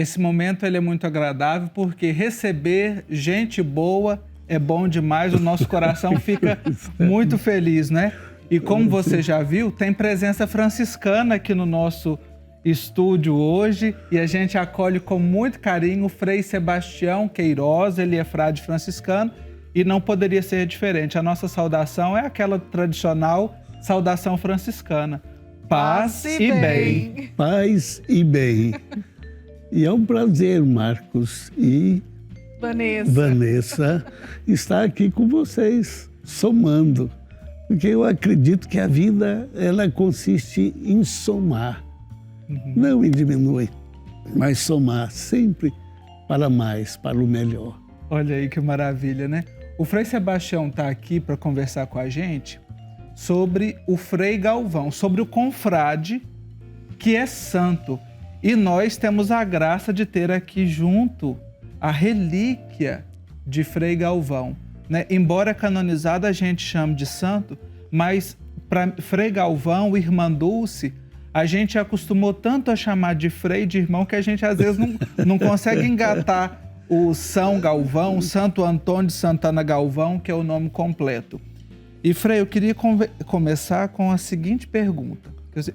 Esse momento ele é muito agradável porque receber gente boa é bom demais, o nosso coração fica muito feliz, né? E como você já viu, tem presença franciscana aqui no nosso estúdio hoje e a gente acolhe com muito carinho o Frei Sebastião Queiroz, ele é frade franciscano e não poderia ser diferente. A nossa saudação é aquela tradicional saudação franciscana. Paz e bem. Paz e bem. E é um prazer, Marcos e Vanessa, estar aqui com vocês, somando. Porque eu acredito que a vida, ela consiste em somar. Não em diminuir, mas somar sempre para mais, para o melhor. Olha aí que maravilha, né? O Frei Sebastião está aqui para conversar com a gente sobre o Frei Galvão, sobre o confrade que é santo. E nós temos a graça de ter aqui junto a relíquia de Frei Galvão, né? Embora canonizado a gente chame de santo, mas para Frei Galvão, irmã Dulce, a gente acostumou tanto a chamar de Frei, de irmão, que a gente às vezes não consegue engatar o São Galvão, Santo Antônio de Santana Galvão, que é o nome completo. E Frei, eu queria começar com a seguinte pergunta.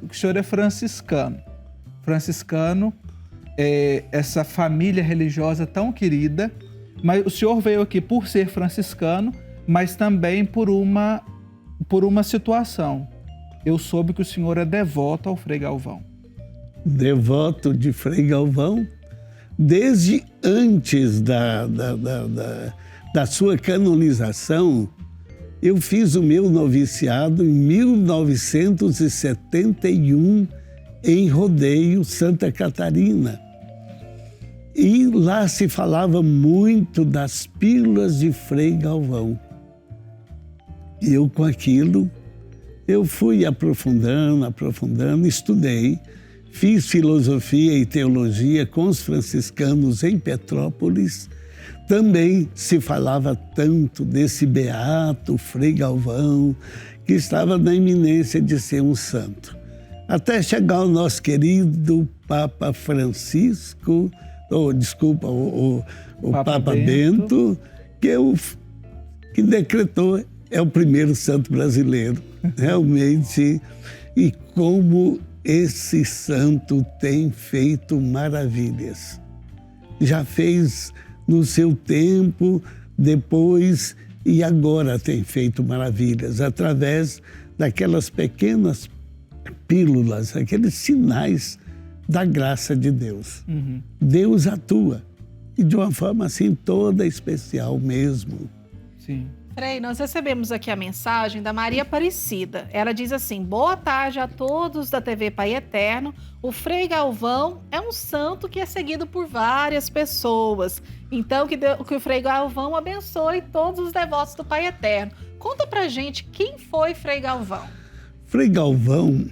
O senhor é franciscano. Franciscano é essa família religiosa tão querida, mas o senhor veio aqui por ser franciscano, mas também por uma situação. Eu soube que o senhor é devoto ao Frei Galvão. Devoto de Frei Galvão desde antes da sua canonização. Eu fiz o meu noviciado em 1971 em Rodeio, Santa Catarina. E lá se falava muito das pílulas de Frei Galvão. E eu, com aquilo, eu fui aprofundando, estudei, fiz filosofia e teologia com os franciscanos em Petrópolis. Também se falava tanto desse beato Frei Galvão, que estava na iminência de ser um santo. Até chegar o nosso querido Papa Francisco, o Papa Bento, que decretou, é o primeiro santo brasileiro, realmente. E como esse santo tem feito maravilhas. Já fez no seu tempo, depois e agora tem feito maravilhas, através daquelas pequenas pílulas, aqueles sinais da graça de Deus. Deus atua, e de uma forma assim toda especial mesmo. Sim. Frei, nós recebemos aqui a mensagem da Maria Aparecida. Ela diz assim: boa tarde a todos da TV Pai Eterno. O Frei Galvão é um santo que é seguido por várias pessoas. Então, que o Frei Galvão abençoe todos os devotos do Pai Eterno. Conta pra gente quem foi Frei Galvão. Frei Galvão,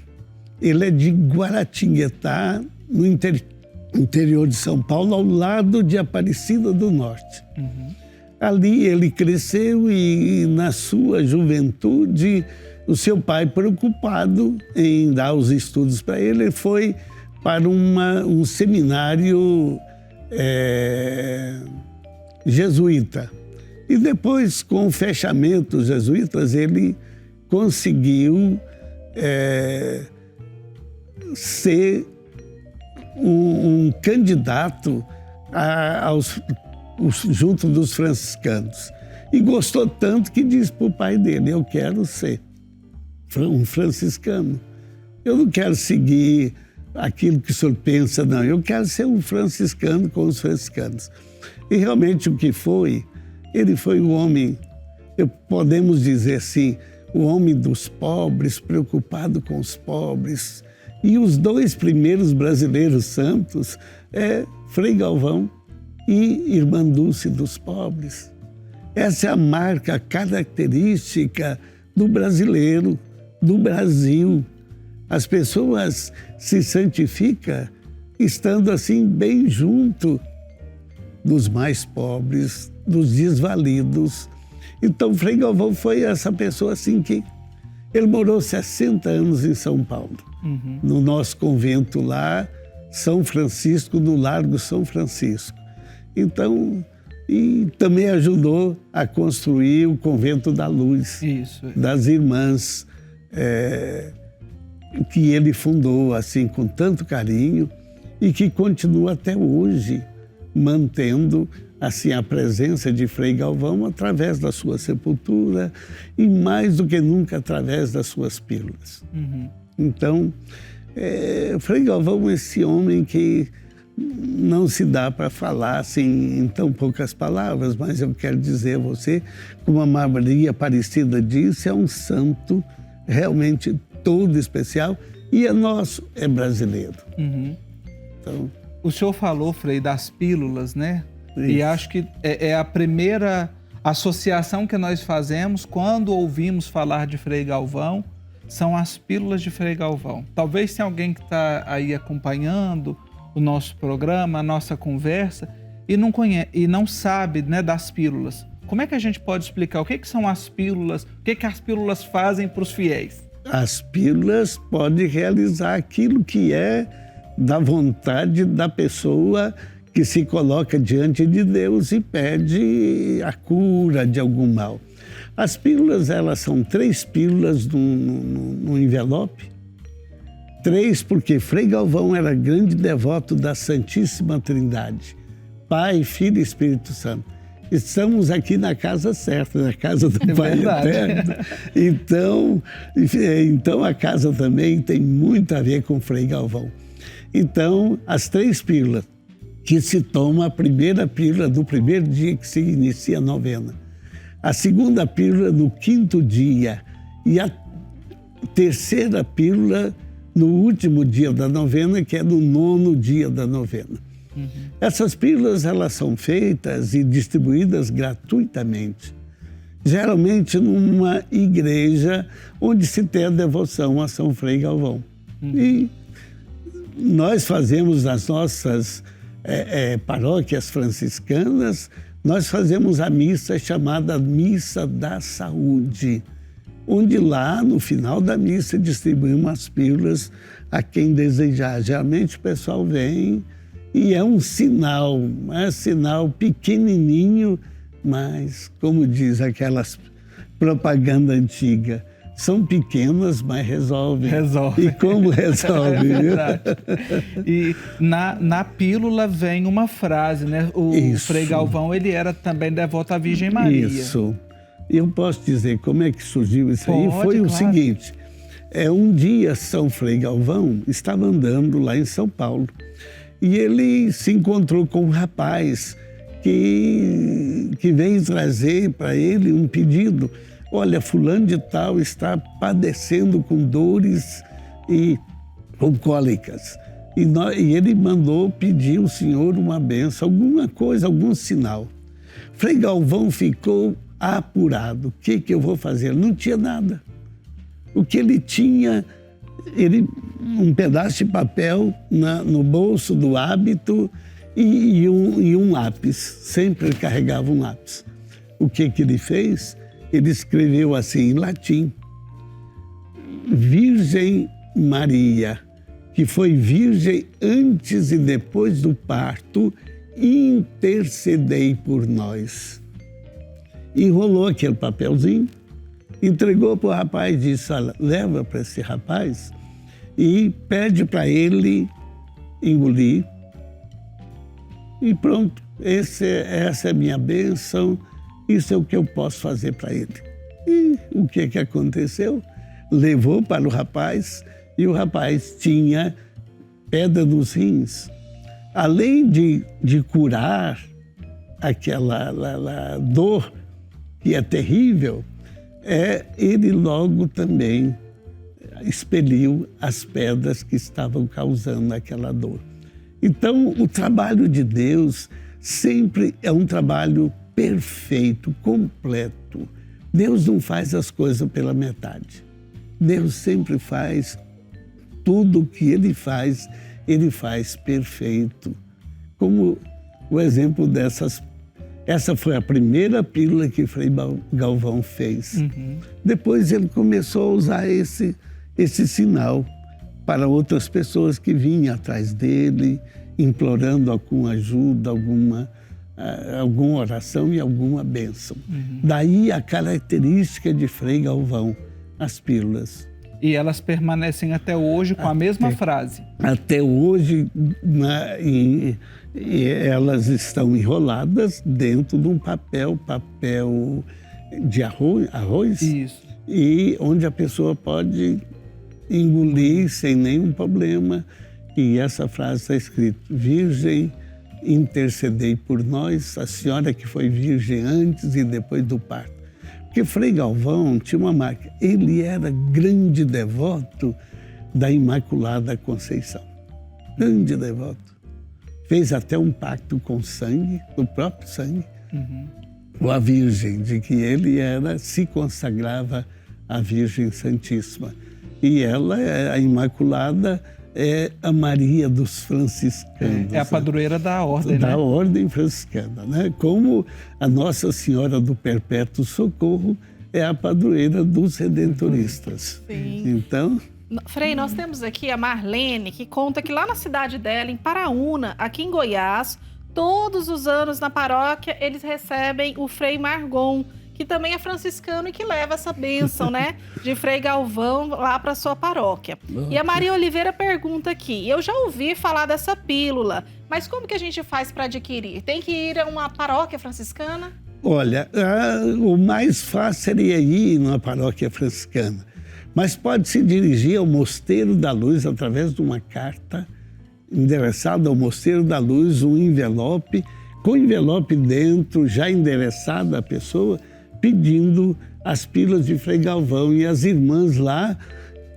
ele é de Guaratinguetá, no interior de São Paulo, ao lado de Aparecida do Norte. Ali ele cresceu e na sua juventude, o seu pai, preocupado em dar os estudos para ele, foi para um seminário jesuíta. E depois, com o fechamento dos jesuítas, ele conseguiu ser um candidato junto dos franciscanos. E gostou tanto que disse para o pai dele: eu quero ser um franciscano. Eu não quero seguir aquilo que o senhor pensa, não. Eu quero ser um franciscano com os franciscanos. E realmente o que foi, ele foi o homem, podemos dizer assim, o homem dos pobres, preocupado com os pobres. E os dois primeiros brasileiros santos é Frei Galvão e Irmã Dulce dos pobres. Essa é a marca característica do brasileiro, do Brasil. As pessoas se santificam estando assim bem junto dos mais pobres, dos desvalidos. Então, Frei Galvão foi essa pessoa assim que... Ele morou 60 anos em São Paulo. No nosso convento lá, São Francisco, no Largo São Francisco. Então, e também ajudou a construir o Convento da Luz, das Irmãs, que ele fundou assim com tanto carinho e que continua até hoje mantendo assim a presença de Frei Galvão através da sua sepultura e mais do que nunca através das suas pílulas. Então, Frei Galvão é esse homem que não se dá para falar assim em tão poucas palavras, mas eu quero dizer a você, como a Maria Aparecida disse, é um santo realmente todo especial e é nosso, é brasileiro. Então, o senhor falou, Frei, das pílulas, né? Isso. E acho que é a primeira associação que nós fazemos quando ouvimos falar de Frei Galvão, são as pílulas de Frei Galvão. Talvez tenha alguém que está aí acompanhando o nosso programa, a nossa conversa, e não conhece, e não sabe, né, das pílulas. Como é que a gente pode explicar o que são as pílulas, o que as pílulas fazem para os fiéis? As pílulas podem realizar aquilo que é da vontade da pessoa que se coloca diante de Deus e pede a cura de algum mal. As pílulas, elas são 3 pílulas no envelope. 3 porque Frei Galvão era grande devoto da Santíssima Trindade, Pai, Filho e Espírito Santo. Estamos aqui na casa certa, na casa do Pai Eterno. Então a casa também tem muito a ver com Frei Galvão. Então, as 3 pílulas, que se toma a primeira pílula do primeiro dia que se inicia a novena, a segunda pílula no 5º dia e a terceira pílula no último dia da novena, que é no 9º dia da novena. Essas pílulas, elas são feitas e distribuídas gratuitamente, geralmente numa igreja onde se tem a devoção a São Frei Galvão. E nós fazemos nas nossas paróquias franciscanas, nós fazemos a missa chamada Missa da Saúde, onde lá, no final da missa, distribuímos as pílulas a quem desejar. Geralmente o pessoal vem e é um sinal pequenininho, mas, como diz aquelas propaganda antiga, são pequenas, mas resolvem. Resolve. E como resolve? É verdade. E na pílula vem uma frase, né? O Frei Galvão, ele era também devoto à Virgem Maria. Isso. Eu posso dizer como é que surgiu isso aí? Foi o claro. seguinte, um dia São Frei Galvão estava andando lá em São Paulo e ele se encontrou com um rapaz que veio trazer para ele um pedido. Olha, fulano de tal está padecendo com dores e com cólicas. E ele mandou pedir ao Senhor uma bênção, alguma coisa, algum sinal. Frei Galvão ficou apurado. O que eu vou fazer? Não tinha nada. O que ele tinha, um pedaço de papel no bolso do hábito e um lápis. Sempre ele carregava um lápis. O que ele fez? Ele escreveu assim em latim: Virgem Maria, que foi virgem antes e depois do parto, intercedei por nós. Enrolou aquele papelzinho, entregou para o rapaz e disse: olha, leva para esse rapaz e pede para ele engolir. E pronto, essa é a minha bênção. Isso é o que eu posso fazer para ele. E o que aconteceu? Levou para o rapaz e o rapaz tinha pedra nos rins. Além de curar aquela dor que é terrível, ele logo também expeliu as pedras que estavam causando aquela dor. Então, o trabalho de Deus sempre é um trabalho perfeito, completo. Deus não faz as coisas pela metade. Deus sempre faz tudo o que Ele faz perfeito. Como o exemplo dessas. Essa foi a primeira pílula que Frei Galvão fez. Depois ele começou a usar esse sinal para outras pessoas que vinham atrás dele, implorando alguma ajuda, alguma oração e alguma bênção. Daí a característica de Frei Galvão, as pílulas. E elas permanecem até hoje com a mesma frase. Até hoje, elas estão enroladas dentro de um papel de arroz. Isso. E onde a pessoa pode engolir sem nenhum problema. E essa frase está escrita: Virgem, intercedei por nós, a senhora que foi virgem antes e depois do parto. Porque Frei Galvão tinha uma marca, ele era grande devoto da Imaculada Conceição. Grande devoto. Fez até um pacto com sangue, do próprio sangue, com a Virgem, de que ele se consagrava à Virgem Santíssima. E ela, a Imaculada, é a Maria dos franciscanos. É a padroeira da ordem, da ordem franciscana, né? Como a Nossa Senhora do Perpétuo Socorro é a padroeira dos redentoristas. Sim. Então... Frei, nós temos aqui a Marlene, que conta que lá na cidade dela, em Paraúna, aqui em Goiás, todos os anos na paróquia, eles recebem o Frei Margon, que também é franciscano e que leva essa bênção, né, de Frei Galvão lá para sua paróquia. E a Maria Oliveira pergunta aqui: eu já ouvi falar dessa pílula, mas como que a gente faz para adquirir? Tem que ir a uma paróquia franciscana? Olha, o mais fácil seria ir numa paróquia franciscana, mas pode se dirigir ao Mosteiro da Luz através de uma carta endereçada ao Mosteiro da Luz, um envelope, com envelope dentro, já endereçado à pessoa, pedindo as pílulas de Frei Galvão. E as irmãs lá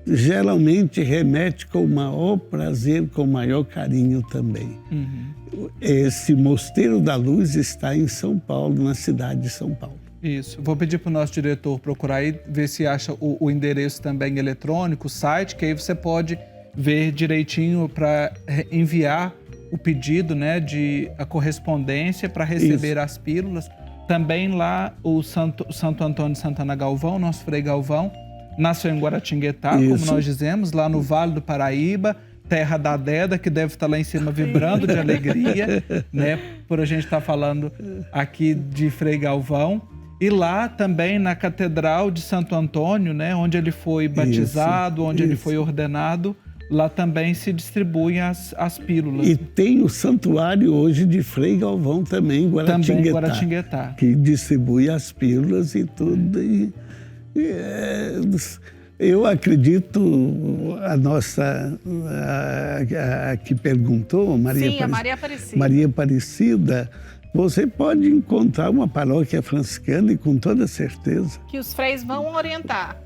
geralmente remetem com o maior prazer, com o maior carinho também. Esse Mosteiro da Luz está em São Paulo, na cidade de São Paulo. Isso. Vou pedir para o nosso diretor procurar aí, ver se acha o endereço também eletrônico, o site, que aí você pode ver direitinho para enviar o pedido, né, a correspondência para receber as pílulas. Também lá o Santo Antônio Santana Galvão, nosso Frei Galvão, nasceu em Guaratinguetá, como nós dizemos, lá no Vale do Paraíba, terra da Deda, que deve estar lá em cima vibrando de alegria, né, por a gente estar falando aqui de Frei Galvão. E lá também na Catedral de Santo Antônio, né, onde ele foi batizado, onde ele foi ordenado, lá também se distribuem as pílulas. E tem o santuário hoje de Frei Galvão também, em Guaratinguetá, que distribui as pílulas e tudo. Eu acredito, a nossa, a que perguntou, a Maria Aparecida. Maria Aparecida, você pode encontrar uma paróquia franciscana e com toda certeza. Que os freis vão orientar.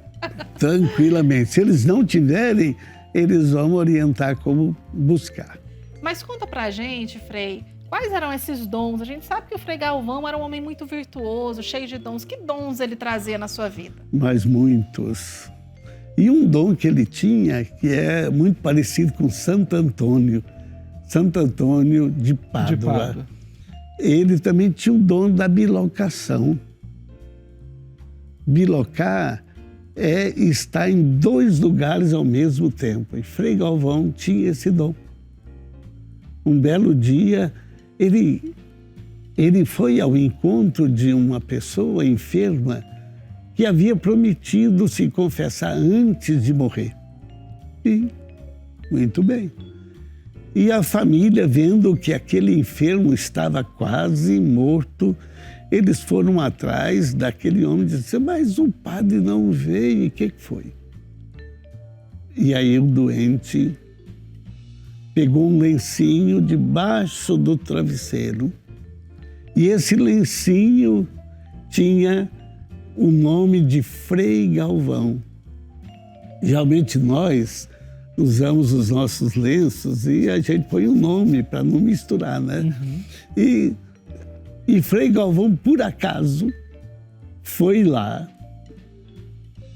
Tranquilamente. Se eles não tiverem, eles vão orientar como buscar. Mas conta pra gente, Frei, quais eram esses dons? A gente sabe que o Frei Galvão era um homem muito virtuoso, cheio de dons. Que dons ele trazia na sua vida? Mas muitos. E um dom que ele tinha, que é muito parecido com Santo Antônio de Pádua. Ele também tinha o dom da bilocação. Bilocar é estar em dois lugares ao mesmo tempo. E Frei Galvão tinha esse dom. Um belo dia, ele foi ao encontro de uma pessoa enferma que havia prometido se confessar antes de morrer. E, muito bem. E a família, vendo que aquele enfermo estava quase morto, eles foram atrás daquele homem e disseram: mas o padre não veio, e o que foi? E aí o doente pegou um lencinho debaixo do travesseiro e esse lencinho tinha o nome de Frei Galvão. Geralmente nós usamos os nossos lenços e a gente põe um nome para não misturar, né? E Frei Galvão, por acaso, foi lá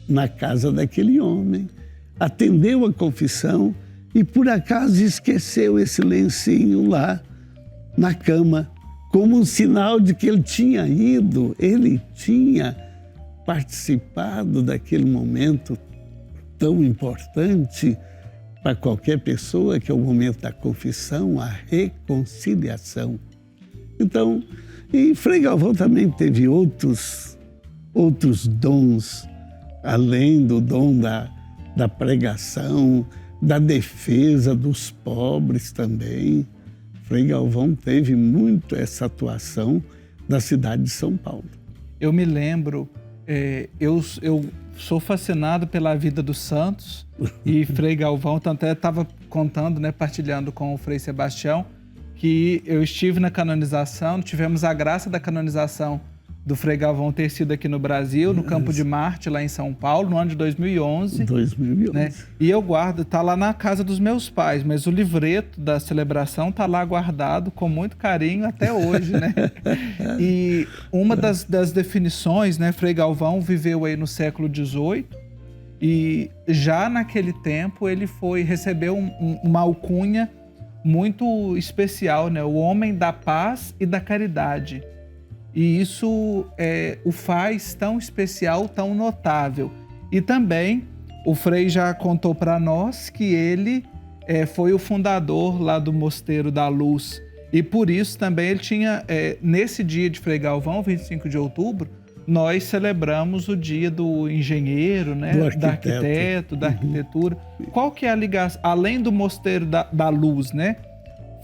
na casa daquele homem, atendeu a confissão e, por acaso, esqueceu esse lencinho lá na cama, como um sinal de que ele tinha ido, ele tinha participado daquele momento tão importante para qualquer pessoa, que é o momento da confissão, a reconciliação. Então, e Frei Galvão também teve outros dons, além do dom da pregação, da defesa dos pobres também. Frei Galvão teve muito essa atuação na cidade de São Paulo. Eu me lembro, eu sou fascinado pela vida dos santos e Frei Galvão, até estava contando, né, partilhando com o Frei Sebastião, que eu estive na canonização, tivemos a graça da canonização do Frei Galvão ter sido aqui no Brasil, no Campo de Marte, lá em São Paulo, no ano de 2011. 2011. Né? E eu guardo, tá lá na casa dos meus pais, mas o livreto da celebração tá lá guardado com muito carinho até hoje, né? E uma das definições, né, Frei Galvão viveu aí no século XVIII e já naquele tempo ele recebeu uma alcunha muito especial, né? O homem da paz e da caridade. E isso o faz tão especial, tão notável. E também o Frei já contou para nós que ele foi o fundador lá do Mosteiro da Luz. E por isso também ele tinha, nesse dia de Frei Galvão, 25 de outubro, nós celebramos o dia do engenheiro, né? Do arquiteto, da arquitetura. Qual que é a ligação, além do Mosteiro da Luz, né?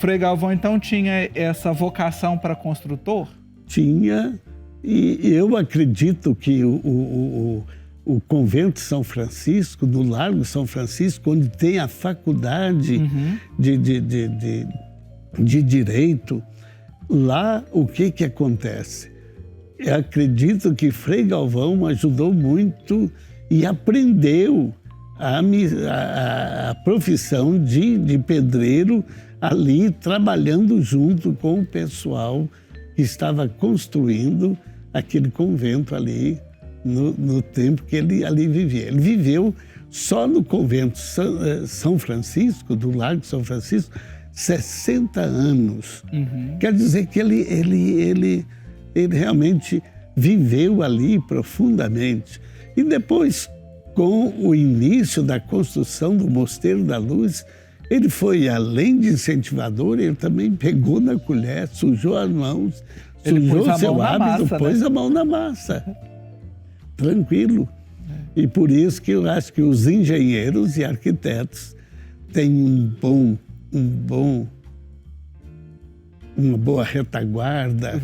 Frei Galvão então tinha essa vocação para construtor? Tinha, e eu acredito que o Convento São Francisco, do Largo São Francisco, onde tem a faculdade de Direito, lá o que acontece? Eu acredito que Frei Galvão ajudou muito e aprendeu a profissão de pedreiro ali, trabalhando junto com o pessoal que estava construindo aquele convento ali no tempo que ele ali vivia. Ele viveu só no convento São Francisco, do Largo São Francisco, 60 anos. Quer dizer que ele realmente viveu ali profundamente. E depois, com o início da construção do Mosteiro da Luz, ele foi, além de incentivador, ele também pegou na colher, sujou as mãos, sujou o seu hábito, pôs a mão na massa. Tranquilo. E por isso que eu acho que os engenheiros e arquitetos têm uma boa retaguarda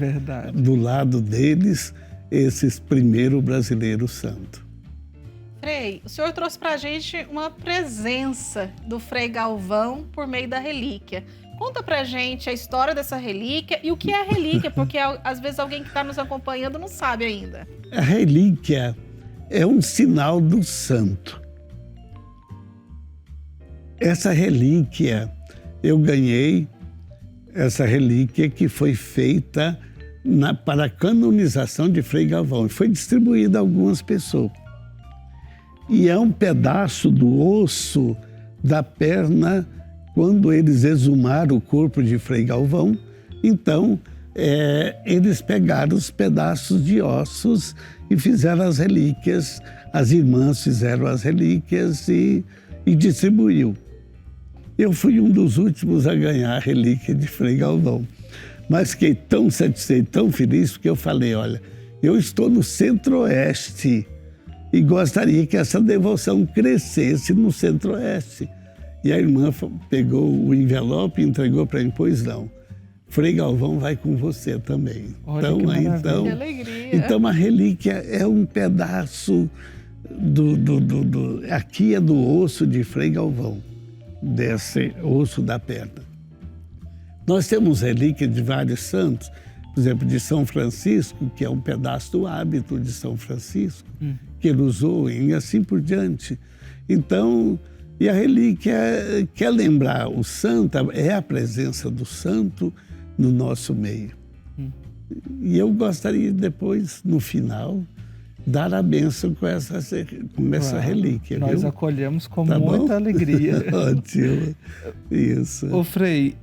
do lado deles, esses primeiros brasileiros santos. Frei, o senhor trouxe pra gente uma presença do Frei Galvão por meio da relíquia. Conta pra gente a história dessa relíquia e o que é a relíquia, porque às vezes alguém que está nos acompanhando não sabe ainda. A relíquia é um sinal do santo. Essa relíquia, eu ganhei essa relíquia que foi feita para a canonização de Frei Galvão e foi distribuída a algumas pessoas. E é um pedaço do osso da perna quando eles exumaram o corpo de Frei Galvão. Então, eles pegaram os pedaços de ossos e fizeram as relíquias. As irmãs fizeram as relíquias e distribuiu. Eu fui um dos últimos a ganhar a relíquia de Frei Galvão. Mas fiquei tão satisfeito, tão feliz, porque eu falei, olha, eu estou no Centro-Oeste e gostaria que essa devoção crescesse no Centro-Oeste. E a irmã pegou o envelope e entregou para mim, pois não, Frei Galvão vai com você também. Olha, que alegria. Então a relíquia é um pedaço aqui é do osso de Frei Galvão, desse osso da perna. Nós temos relíquia de vários santos, por exemplo, de São Francisco, que é um pedaço do hábito de São Francisco, que ele usou e assim por diante. Então, e a relíquia quer lembrar o santo, é a presença do santo no nosso meio. E eu gostaria depois, no final, dar a bênção com essa relíquia. Nós acolhemos com muita alegria. Ótimo. Isso. Ô Frei,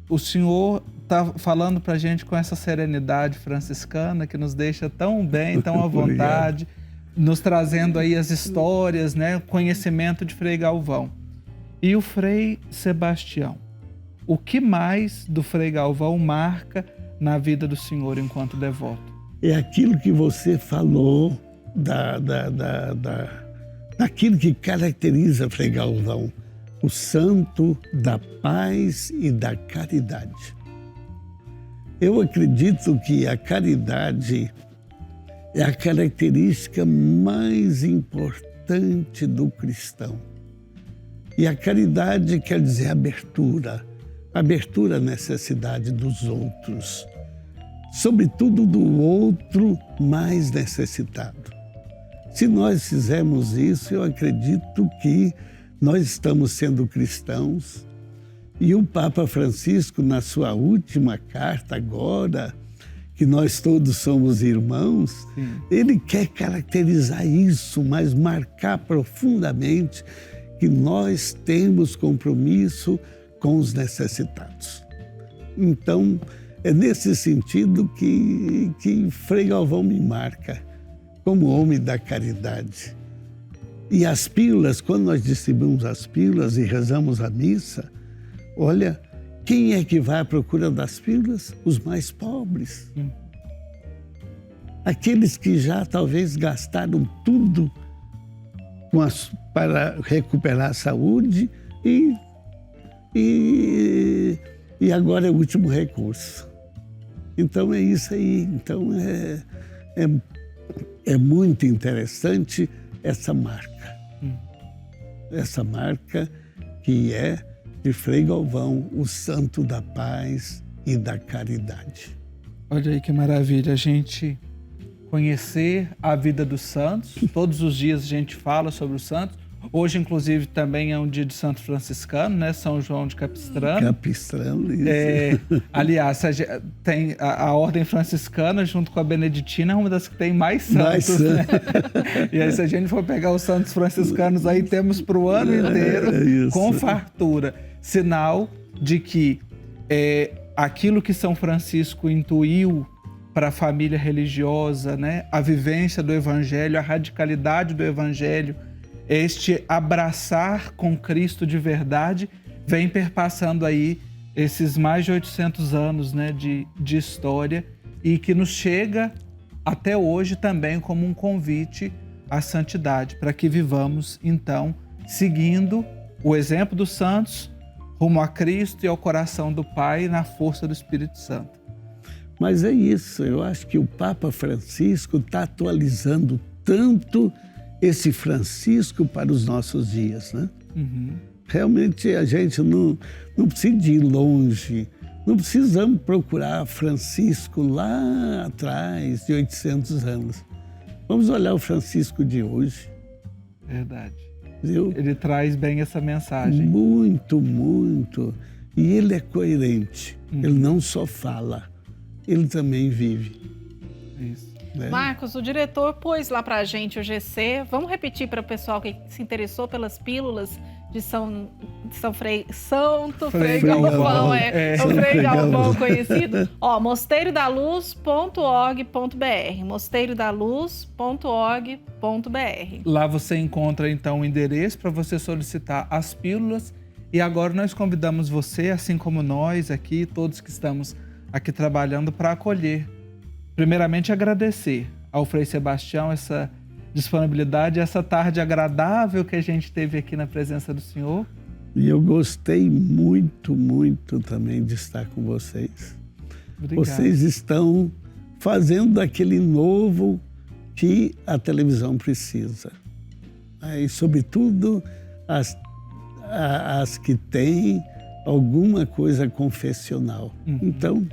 o senhor está falando para a gente com essa serenidade franciscana que nos deixa tão bem, tão à vontade, nos trazendo aí as histórias, né, conhecimento de Frei Galvão. E o Frei Sebastião? O que mais do Frei Galvão marca na vida do senhor enquanto devoto? É aquilo que você falou daquilo que caracteriza Frei Galvão, o santo da paz e da caridade. Eu acredito que a caridade é a característica mais importante do cristão. E a caridade quer dizer abertura à necessidade dos outros, sobretudo do outro mais necessitado. Se nós fizermos isso, eu acredito que nós estamos sendo cristãos. E o Papa Francisco, na sua última carta agora, que nós todos somos irmãos, Sim. Ele quer caracterizar isso, mas marcar profundamente que nós temos compromisso com os necessitados. Então, é nesse sentido que Frei Galvão me marca, como homem da caridade. E as pílulas, quando nós distribuímos as pílulas e rezamos a missa, olha, quem é que vai à procura das pílulas? Os mais pobres. Aqueles que já talvez gastaram tudo para recuperar a saúde e agora é o último recurso. Então é isso aí. Então é muito interessante essa marca. Essa marca que é de Frei Galvão, o santo da paz e da caridade. Olha aí que maravilha a gente conhecer a vida dos santos. Todos os dias a gente fala sobre os santos. Hoje, inclusive, também é um dia de Santo Franciscano, né? São João de Capistrano. Capistrano, isso. Aliás, tem a Ordem Franciscana, junto com a Beneditina, é uma das que tem mais santos, né? E aí, se a gente for pegar os santos franciscanos, aí temos para o ano inteiro, com fartura. Sinal de que aquilo que São Francisco intuiu para a família religiosa, né? A vivência do Evangelho, a radicalidade do Evangelho, este abraçar com Cristo de verdade, vem perpassando aí esses mais de 800 anos, né, de história, e que nos chega até hoje também como um convite à santidade, para que vivamos, então, seguindo o exemplo dos santos, rumo a Cristo e ao coração do Pai, na força do Espírito Santo. Mas é isso, eu acho que o Papa Francisco está atualizando tanto esse Francisco para os nossos dias, né? Realmente a gente não precisa ir longe, não precisamos procurar Francisco lá atrás, de 800 anos. Vamos olhar o Francisco de hoje. Verdade. Viu? Ele traz bem essa mensagem. Muito, muito. E ele é coerente. Ele não só fala, ele também vive. Isso. Marcos, o diretor pôs lá pra gente o GC. Vamos repetir para o pessoal que se interessou pelas pílulas de Santo Frei Galvão, o Frei Galvão conhecido. Ó, mosteiro-da-luz.org.br, mosteiro-da-luz.org.br. Lá você encontra então o endereço para você solicitar as pílulas. E agora nós convidamos você, assim como nós aqui, todos que estamos aqui trabalhando, para acolher. Primeiramente, agradecer ao Frei Sebastião essa disponibilidade, essa tarde agradável que a gente teve aqui na presença do Senhor. E eu gostei muito, muito também de estar com vocês. Obrigado. Vocês estão fazendo aquele novo que a televisão precisa. E, sobretudo, as que têm alguma coisa confessional. Então,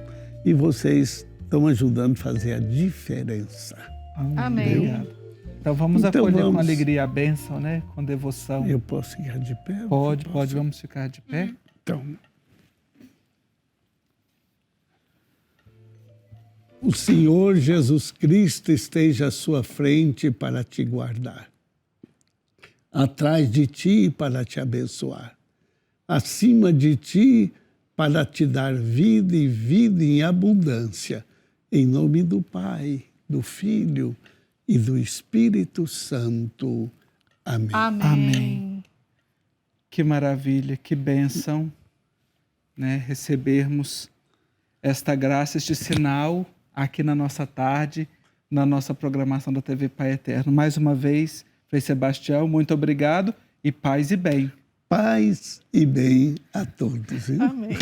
e vocês estão ajudando a fazer a diferença. Amém. Obrigado. Então vamos acolher com alegria a bênção, né? Com devoção. Eu posso ficar de pé? Pode, vamos ficar de pé. Então, o Senhor Jesus Cristo esteja à sua frente para te guardar, atrás de ti para te abençoar, acima de ti para te dar vida e vida em abundância. Em nome do Pai, do Filho e do Espírito Santo. Amém. Amém. Que maravilha, que bênção, né? Recebermos esta graça, este sinal aqui na nossa tarde, na nossa programação da TV Pai Eterno. Mais uma vez, Frei Sebastião, muito obrigado e paz e bem. Paz e bem a todos. Viu? Amém.